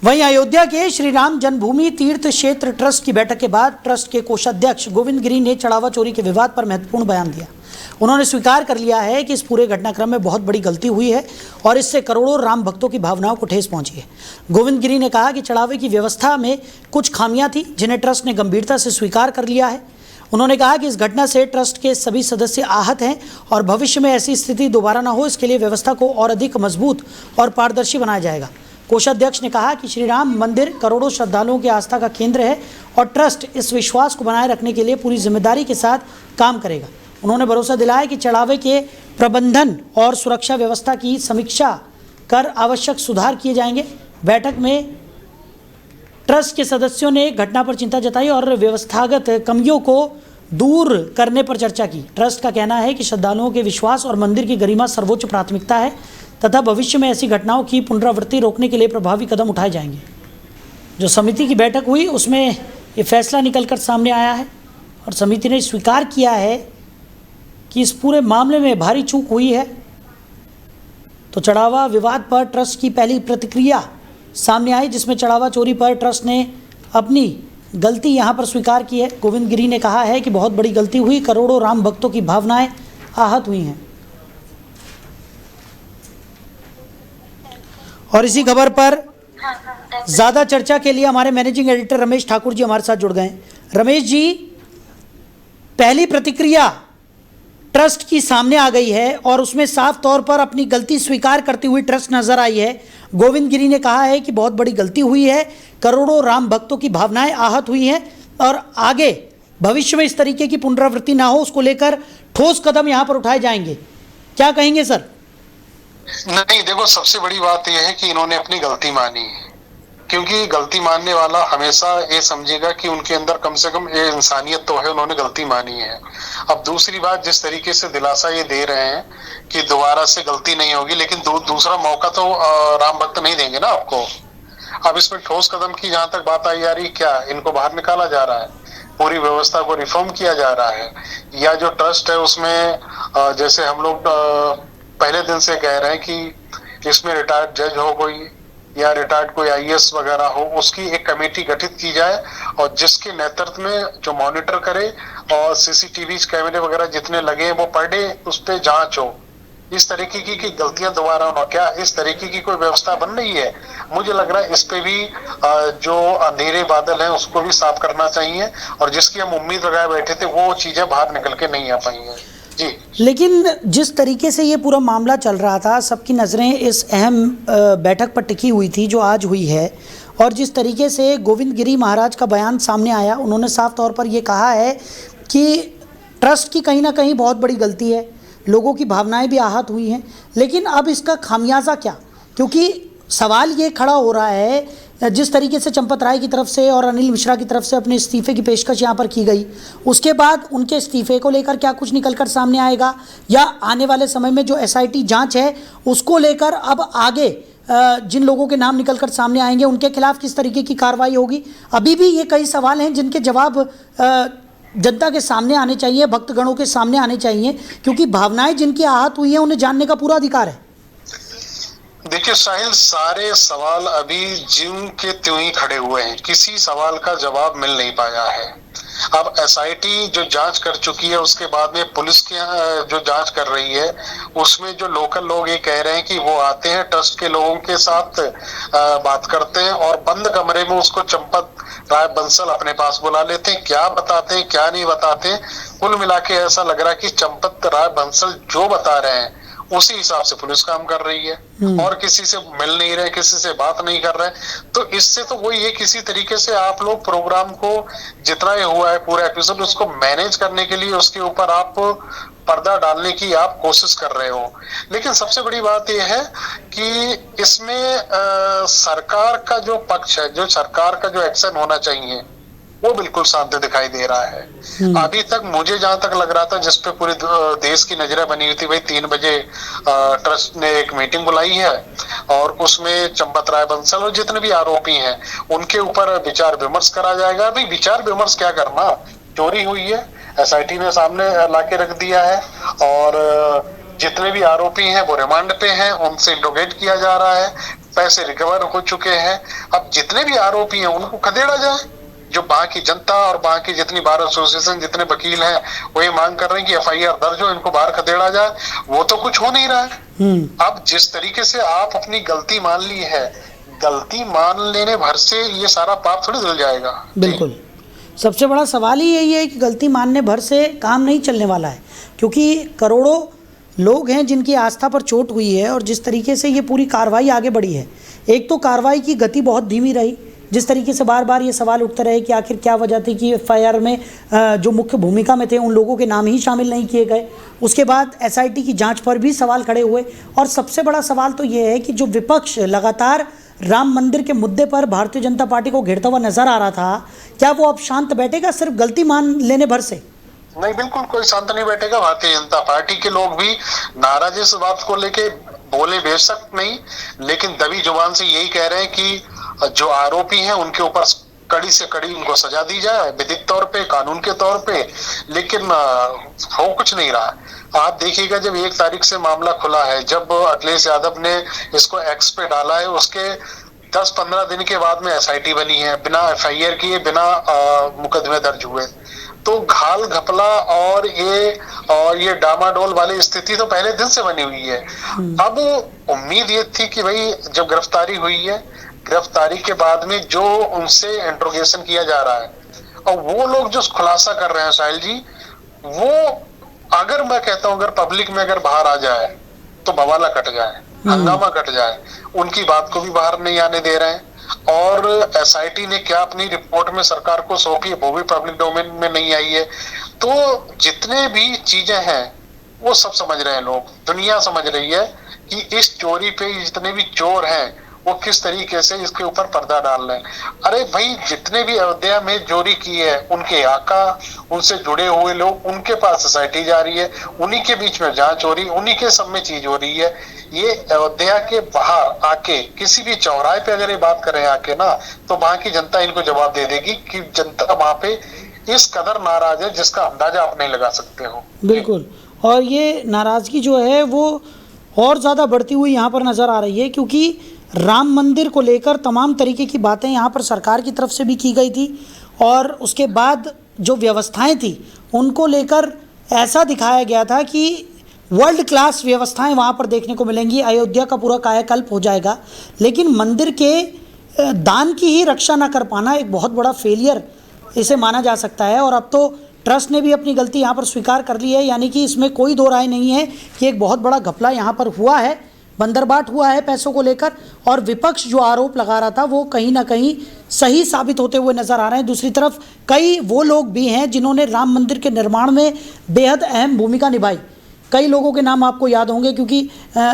वहीं अयोध्या के श्री राम जन्मभूमि तीर्थ क्षेत्र ट्रस्ट की बैठक के बाद ट्रस्ट के कोषाध्यक्ष गोविंद गिरी ने चढ़ावा चोरी के विवाद पर महत्वपूर्ण बयान दिया। उन्होंने स्वीकार कर लिया है कि इस पूरे घटनाक्रम में बहुत बड़ी गलती हुई है और इससे करोड़ों राम भक्तों की भावनाओं को ठेस पहुंची है। गोविंद गिरी ने कहा कि चढ़ावे की व्यवस्था में कुछ खामियां थी जिन्हें ट्रस्ट ने गंभीरता से स्वीकार कर लिया है। उन्होंने कहा कि इस घटना से ट्रस्ट के सभी सदस्य आहत हैं और भविष्य में ऐसी स्थिति दोबारा न हो, इसके लिए व्यवस्था को और अधिक मजबूत और पारदर्शी बनाया जाएगा। कोषाध्यक्ष ने कहा कि श्री राम मंदिर करोड़ों श्रद्धालुओं की आस्था का केंद्र है और ट्रस्ट इस विश्वास को बनाए रखने के लिए पूरी जिम्मेदारी के साथ काम करेगा। उन्होंने भरोसा दिलाया कि चढ़ावे के प्रबंधन और सुरक्षा व्यवस्था की समीक्षा कर आवश्यक सुधार किए जाएंगे। बैठक में ट्रस्ट के सदस्यों ने घटना पर चिंता जताई और व्यवस्थागत कमियों को दूर करने पर चर्चा की। ट्रस्ट का कहना है कि श्रद्धालुओं के विश्वास और मंदिर की गरिमा सर्वोच्च प्राथमिकता है तथा भविष्य में ऐसी घटनाओं की पुनरावृत्ति रोकने के लिए प्रभावी कदम उठाए जाएंगे। जो समिति की बैठक हुई उसमें ये फैसला निकलकर सामने आया है और समिति ने स्वीकार किया है कि इस पूरे मामले में भारी चूक हुई है। तो चढ़ावा विवाद पर ट्रस्ट की पहली प्रतिक्रिया सामने आई, जिसमें चढ़ावा चोरी पर ट्रस्ट ने अपनी गलती यहां पर स्वीकार की है। गोविंद गिरी ने कहा है कि बहुत बड़ी गलती हुई, करोड़ों राम भक्तों की भावनाएं आहत हुई हैं। और इसी खबर पर ज़्यादा चर्चा के लिए हमारे मैनेजिंग एडिटर रमेश ठाकुर जी हमारे साथ जुड़ गए हैं। रमेश जी, पहली प्रतिक्रिया ट्रस्ट की सामने आ गई है और उसमें साफ तौर पर अपनी गलती स्वीकार करती हुई ट्रस्ट नजर आई है। गोविंद गिरी ने कहा है कि बहुत बड़ी गलती हुई है, करोड़ों राम भक्तों की भावनाएं आहत हुई हैं और आगे भविष्य में इस तरीके की पुनरावृत्ति ना हो, उसको लेकर ठोस कदम यहां पर उठाए जाएंगे। क्या कहेंगे सर? नहीं, देखो, सबसे बड़ी बात यह है कि इन्होंने अपनी गलती मानी, क्योंकि गलती मानने वाला हमेशा ये समझेगा कि उनके अंदर कम से कम ये इंसानियत तो है, उन्होंने गलती मानी है। अब दूसरी बात, जिस तरीके से दिलासा ये दे रहे हैं कि दोबारा से गलती नहीं होगी, लेकिन दूसरा मौका तो राम भक्त नहीं देंगे ना आपको। अब इसमें ठोस कदम की जहां तक बात आई जा रही, क्या इनको बाहर निकाला जा रहा है, पूरी व्यवस्था को रिफॉर्म किया जा रहा है, या जो ट्रस्ट है उसमें जैसे हम लोग पहले दिन से कह रहे हैं कि इसमें रिटायर्ड जज हो कोई या रिटायर्ड कोई आईएएस वगैरह हो, उसकी एक कमेटी गठित की जाए और जिसके नेतृत्व में जो मॉनिटर करे और सीसीटीवी कैमरे वगैरह जितने लगे हैं वो पर डे उस पर जांच हो। इस तरीके की गलतियां दोबारा ना, क्या इस तरीके की कोई व्यवस्था बन रही है? मुझे लग रहा है इस पे भी जो अंधेरे बादल हैं उसको भी साफ करना चाहिए और जिसकी हम उम्मीद लगाए बैठे थे वो चीजें बाहर निकल के नहीं आ पाई हैं। जी। लेकिन जिस तरीके से ये पूरा मामला चल रहा था, सबकी नज़रें इस अहम बैठक पर टिकी हुई थी जो आज हुई है, और जिस तरीके से गोविंद गिरी महाराज का बयान सामने आया, उन्होंने साफ तौर पर ये कहा है कि ट्रस्ट की कहीं ना कहीं बहुत बड़ी गलती है, लोगों की भावनाएं भी आहत हुई हैं। लेकिन अब इसका खामियाजा क्या? क्योंकि सवाल ये खड़ा हो रहा है, जिस तरीके से चंपत राय की तरफ से और अनिल मिश्रा की तरफ से अपने इस्तीफे की पेशकश यहाँ पर की गई, उसके बाद उनके इस्तीफे को लेकर क्या कुछ निकलकर सामने आएगा, या आने वाले समय में जो एसआईटी जांच है उसको लेकर अब आगे जिन लोगों के नाम निकलकर सामने आएंगे उनके खिलाफ किस तरीके की कार्रवाई होगी? अभी भी ये कई सवाल हैं जिनके जवाब जनता के सामने आने चाहिए, भक्तगणों के सामने आने चाहिए, क्योंकि भावनाएं जिनकी आहत हुई हैं उन्हें जानने का पूरा अधिकार है। देखिए साहिल, सारे सवाल अभी ज्यों के त्यों ही खड़े हुए हैं, किसी सवाल का जवाब मिल नहीं पाया है। अब एसआईटी जो जांच कर चुकी है उसके बाद में पुलिस की जो जांच कर रही है उसमें जो लोकल लोग ये कह रहे हैं कि वो आते हैं ट्रस्ट के लोगों के साथ बात करते हैं और बंद कमरे में उसको चंपत राय बंसल अपने पास बुला लेते हैं, क्या बताते हैं क्या नहीं बताते हैं। कुल मिला के ऐसा लग रहा है कि चंपत राय बंसल जो बता रहे हैं उसी हिसाब से पुलिस काम कर रही है और किसी से मिल नहीं रहे, किसी से बात नहीं कर रहे। तो इससे तो वही है, किसी तरीके से आप लोग प्रोग्राम को जितना ही हुआ है पूरा एपिसोड उसको मैनेज करने के लिए उसके ऊपर आप पर्दा डालने की आप कोशिश कर रहे हो। लेकिन सबसे बड़ी बात यह है कि इसमें सरकार का जो पक्ष है, जो सरकार का जो एक्शन होना चाहिए वो बिल्कुल शांत दिखाई दे रहा है। अभी तक मुझे जहां तक लग रहा था, जिसपे पूरे देश की नजरें बनी हुई थी, भाई 3 बजे ट्रस्ट ने एक मीटिंग बुलाई है और उसमें चंपत राय बंसल और जितने भी आरोपी हैं उनके ऊपर विचार विमर्श करा जाएगा। भाई विचार विमर्श क्या करना, चोरी हुई है, एसआईटी ने सामने लाके रख दिया है और जितने भी आरोपी हैं वो रिमांड पे हैं, उनसे इंट्रोगेट किया जा रहा है। पैसे रिकवर हो चुके हैं। अब जितने भी आरोपी हैं उनको खदेड़ा जाए। जो वहां की जनता और वहां की जितनी बार एसोसिएशन, जितने वकील हैं, वो ये मांग कर रहे हैं कि एफआईआर दर्ज हो, इनको बाहर खदेड़ा जाए। वो तो कुछ हो नहीं रहा है। अब जिस तरीके से आप अपनी गलती मान ली है, गलती मान लेने भर से ये सारा पाप थोड़ी धुल जाएगा। बिल्कुल, सबसे बड़ा सवाल ही यही है कि गलती मानने भर से काम नहीं चलने वाला है, क्योंकि करोड़ों लोग हैं जिनकी आस्था पर चोट हुई है। और जिस तरीके से ये पूरी कार्रवाई आगे बढ़ी है, एक तो कार्रवाई की गति बहुत धीमी रही, जिस तरीके से बार बार ये सवाल उठते रहे कि आखिर क्या वजह थी कि एफआईआर में जो मुख्य भूमिका में थे उन लोगों के नाम ही शामिल नहीं किए गए। उसके बाद एसआईटी की जांच पर भी सवाल खड़े हुए। और सबसे बड़ा सवाल तो ये है कि जो विपक्ष लगातार राम मंदिर के मुद्दे पर भारतीय जनता पार्टी को घेरता हुआ नजर आ रहा था, क्या वो अब शांत बैठेगा सिर्फ गलती मान लेने भर से? नहीं, बिल्कुल कोई शांत नहीं बैठेगा। भारतीय जनता पार्टी के लोग भी नाराज इस बात को लेके, बोले बेशक नहीं, लेकिन दबी जुबान से यही कह रहे हैं कि जो आरोपी हैं उनके ऊपर कड़ी से कड़ी उनको सजा दी जाए, विधिक तौर पे, कानून के तौर पे। लेकिन हो कुछ नहीं रहा। आप देखिएगा, जब 1 तारीख से मामला खुला है, जब अखिलेश यादव ने इसको एक्स पे डाला है, उसके 10-15 दिन के बाद में एसआईटी बनी है, बिना एफआईआर किए, बिना मुकदमे दर्ज हुए। तो घाल घपला और ये डामाडोल वाली स्थिति तो पहले दिन से बनी हुई है। अब उम्मीद ये थी कि भाई जब गिरफ्तारी हुई है, गिरफ्तारी के बाद में जो उनसे इंट्रोगेशन किया जा रहा है और वो लोग जो खुलासा कर रहे हैं साहिल जी, वो अगर मैं कहता हूं अगर पब्लिक में अगर बाहर आ जाए तो बवाला कट जाए, हंगामा कट जाए। उनकी बात को भी बाहर नहीं आने दे रहे हैं। और एसआईटी ने क्या अपनी रिपोर्ट में सरकार को सौंपी है वो भी पब्लिक डोमेन में नहीं आई है। तो जितने भी चीजें हैं वो सब समझ रहे हैं लोग, दुनिया समझ रही है कि इस चोरी पे जितने भी चोर हैं वो किस तरीके से इसके ऊपर पर्दा डाल रहे हैं। अरे भाई, जितने भी अयोध्या में चोरी की है उनके आका, उनसे जुड़े हुए लोग, उनके पास सोसाइटी जा रही है, उन्हीं के बीच में जांच हो रही है, उन्हीं के सब में चीज हो रही है। ये अयोध्या के बाहर आके किसी भी चौराहे पे अगर ये बात करें आके ना, तो वहां की जनता इनको जवाब दे देगी कि जनता वहां पे इस कदर नाराज है जिसका अंदाजा आप नहीं लगा सकते हो। बिल्कुल, और ये नाराजगी जो है वो और ज़्यादा बढ़ती हुई यहाँ पर नज़र आ रही है, क्योंकि राम मंदिर को लेकर तमाम तरीके की बातें यहाँ पर सरकार की तरफ से भी की गई थी। और उसके बाद जो व्यवस्थाएं थी उनको लेकर ऐसा दिखाया गया था कि वर्ल्ड क्लास व्यवस्थाएं वहाँ पर देखने को मिलेंगी, अयोध्या का पूरा कायाकल्प हो जाएगा। लेकिन मंदिर के दान की ही रक्षा ना कर पाना एक बहुत बड़ा फेलियर इसे माना जा सकता है। और अब तो ट्रस्ट ने भी अपनी गलती यहाँ पर स्वीकार कर ली है, यानी कि इसमें कोई दो राय नहीं है कि एक बहुत बड़ा घपला यहाँ पर हुआ है, बंदरबाट हुआ है पैसों को लेकर। और विपक्ष जो आरोप लगा रहा था वो कहीं ना कहीं सही साबित होते हुए नजर आ रहे हैं। दूसरी तरफ कई वो लोग भी हैं जिन्होंने राम मंदिर के निर्माण में बेहद अहम भूमिका निभाई। कई लोगों के नाम आपको याद होंगे क्योंकि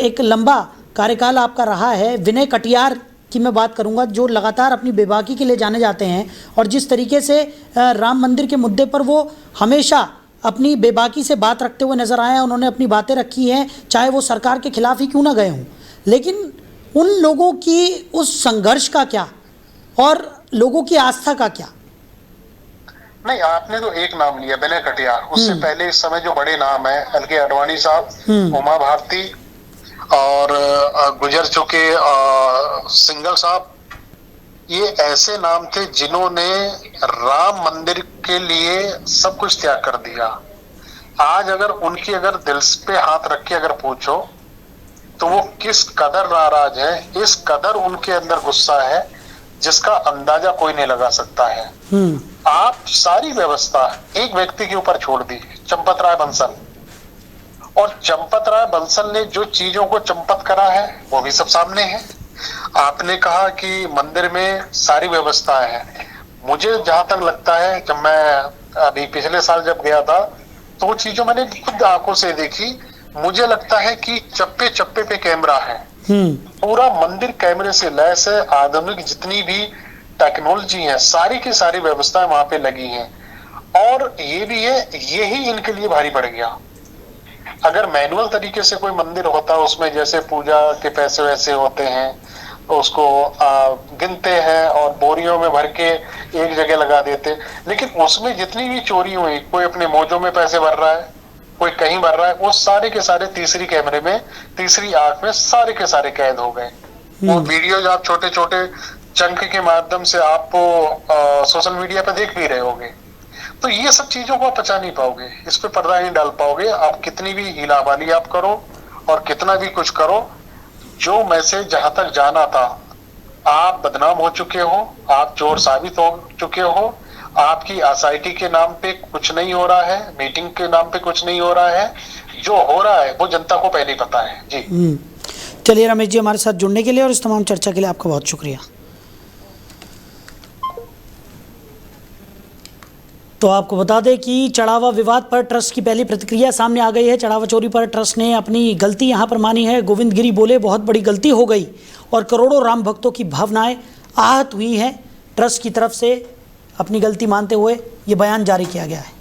एक लंबा कार्यकाल आपका रहा है। विनय कटियार की मैं बात करूंगा, जो लगातार अपनी बेबाकी के लिए जाने जाते हैं और जिस तरीके से राम मंदिर के मुद्दे पर वो हमेशा अपनी बेबाकी से बात रखते हुए नजर आए हैं। उन्होंने अपनी बातें रखी हैं, चाहे वो सरकार के खिलाफ ही क्यों ना गए हों। लेकिन उन लोगों की उस संघर्ष का क्या और लोगों की आस्था का क्या? नहीं, आपने तो एक नाम लिया, विनय कटियार। उससे पहले इस समय जो बड़े नाम है, एल.के. आडवाणी साहब, उमा भारती और गुजर चुके सिंघल साहब, ये ऐसे नाम थे जिन्होंने राम मंदिर के लिए सब कुछ त्याग कर दिया। आज अगर उनकी अगर दिल पे हाथ रख के अगर पूछो तो वो किस कदर नाराज है, इस कदर उनके अंदर गुस्सा है जिसका अंदाजा कोई नहीं लगा सकता है। आप सारी व्यवस्था एक व्यक्ति के ऊपर छोड़ दी, चंपत राय बंसल। और चंपत राय बंसल ने जो चीजों को चंपत करा है वो भी सब सामने है। आपने कहा कि मंदिर में सारी व्यवस्था है। मुझे जहां तक लगता है, जब मैं अभी पिछले साल जब गया था तो वो चीजों मैंने खुद आंखों से देखी। मुझे लगता है कि चप्पे चप्पे पे कैमरा है, पूरा मंदिर कैमरे से लैस है। आधुनिक जितनी भी टेक्नोलॉजी है, सारी की सारी व्यवस्थाएं वहां पे लगी हैं। और ये भी है, यही इनके लिए भारी पड़ गया। अगर मैनुअल तरीके से कोई मंदिर होता, उसमें जैसे पूजा के पैसे वैसे होते हैं, उसको गिनते हैं और बोरियों में भर के एक जगह लगा देते, लेकिन उसमें जितनी भी चोरी हुई, कोई अपने मोजों में पैसे भर रहा है, कोई कहीं भर रहा है, वो सारे के सारे तीसरी कैमरे में, तीसरी आंख में सारे के सारे कैद हो गए। वो वीडियोज आप छोटे छोटे चंक के माध्यम से आप सोशल मीडिया पे देख भी रहे होगे। तो ये सब चीजों को आप पचा नहीं पाओगे, इस पे पर्दा नहीं डाल पाओगे। आप कितनी भी हीलाबाली आप करो और कितना भी कुछ करो, जो मैसेज जहां तक जाना था, आप बदनाम हो चुके हो, आप चोर साबित हो चुके हो। आपकी एसआईटी के नाम पे कुछ नहीं हो रहा है, मीटिंग के नाम पे कुछ नहीं हो रहा है। जो हो रहा है वो जनता को पहले ही पता है जी। चलिए रमेश जी, हमारे साथ जुड़ने के लिए और इस तमाम चर्चा के लिए आपका बहुत शुक्रिया। तो आपको बता दें कि चढ़ावा विवाद पर ट्रस्ट की पहली प्रतिक्रिया सामने आ गई है। चढ़ावा चोरी पर ट्रस्ट ने अपनी गलती यहां पर मानी है। गोविंद गिरी बोले, बहुत बड़ी गलती हो गई और करोड़ों राम भक्तों की भावनाएं आहत हुई हैं। ट्रस्ट की तरफ से अपनी गलती मानते हुए ये बयान जारी किया गया है।